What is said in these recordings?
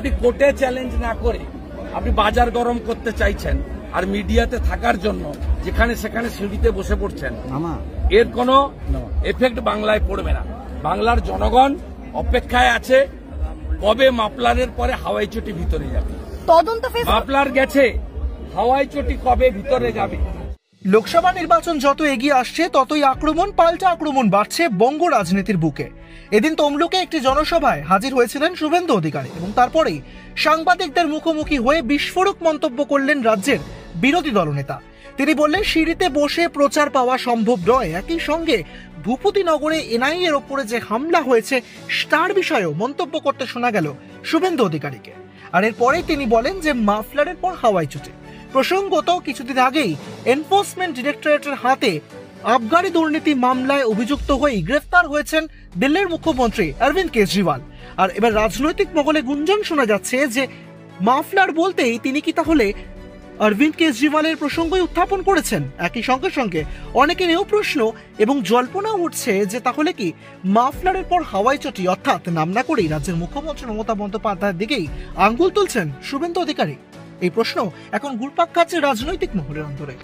আপনি কোর্টে চ্যালেঞ্জ না করে আপনি বাজার গরম করতে চাইছেন আর মিডিয়াতে থাকার জন্য যেখানে সেখানে সিঁড়িতে বসে পড়ছেন, এর কোনো এফেক্ট বাংলায় পড়বে না। বাংলার জনগণ অপেক্ষায় আছে কবে মাফলারের পরে হাওয়াই চটি ভিতরে যাবে। মাফলার গেছে, হাওয়াই চটি কবে ভিতরে যাবে। লোকসভা নির্বাচন যত এগিয়ে আসছে ততই আক্রমণ পাল্টা আক্রমণ বাড়ছে বঙ্গ রাজনীতির বুকে। এদিন তমলুকে একটি জনসভায় হাজির হয়েছিলেন শুভেন্দু অধিকারী এবং তারপরেই সাংবাদিকদের মুখোমুখি হয়ে বিস্ফোরক মন্তব্য করলেন রাজ্যের বিরোধী দলনেতা। তিনি বললেন সিঁড়িতে বসে প্রচার পাওয়া সম্ভব নয়। একই সঙ্গে ভূপতিনগরে এনআইএ এর ওপরে যে হামলা হয়েছে তার বিষয়েও মন্তব্য করতে শোনা গেল শুভেন্দু অধিকারীকে। আর এরপরেই তিনি বলেন যে মাফলারের পর হাওয়াই চটি। প্রসঙ্গত কিছুদিন আগেই এনফোর্সমেন্ট ডিরেক্টরেটের হাতে আবগারি দুর্নীতি মামলায় অভিযুক্ত হয়ে গ্রেফতার হয়েছেন দিল্লির মুখ্যমন্ত্রী অরবিন্দ কেজরিওয়াল। আর এবার রাজনৈতিক মহলে গুঞ্জন শোনা যাচ্ছে যে মাফলার বলতেই তিনি কি তাহলে অরবিন্দ কেজরিওয়ালের প্রসঙ্গই উত্থাপন করেছেন। একই সঙ্গে সঙ্গে অনেকের এও প্রশ্ন এবং জল্পনা উঠছে যে তাহলে কি মাফলারের পর হাওয়াই চটি, অর্থাৎ নাম না করেই রাজ্যের মুখ্যমন্ত্রী মমতা বন্দ্যোপাধ্যায়ের দিকেই আঙ্গুল তুলছেন শুভেন্দু অধিকারী। এই প্রশ্ন এখন ঘুরপাক খাচ্ছে রাজনৈতিক মহলের অন্তরে।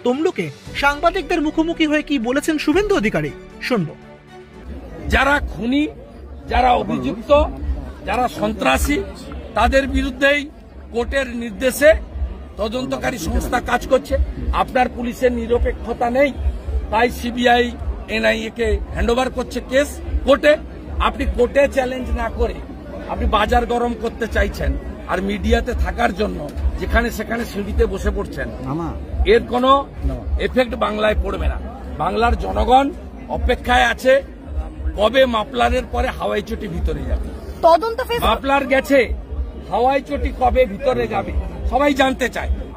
তমলুকে সাংবাদিকদের মুখোমুখি হয়ে কি বলেছেন শুভেন্দু অধিকারী শুনবো। যারা খুনি, যারা অভিযুক্ত, যারা সন্ত্রাসী, তাদের বিরুদ্ধেই কোর্টের নির্দেশে তদন্তকারী সংস্থা কাজ করছে। আপনার পুলিশের নিরপেক্ষতা নেই, তাই সিবিআই এনআইএ কে হ্যান্ডওভার করছে কেস কোর্টে। আপনি কোর্টে চ্যালেঞ্জ না করে আপনি বাজার গরম করতে চাইছেন আর মিডিয়াতে থাকার জন্য যেখানে সেখানে সিঁড়িতে বসে পড়ছেন, এর কোনো এফেক্ট বাংলায় পড়বে না। বাংলার জনগণ অপেক্ষায় আছে কবে মাফলারের পরে হাওয়াই চটি ভিতরে যাবে। মাফলার গেছে, হাওয়াই চটি কবে ভিতরে যাবে সবাই জানতে চায়।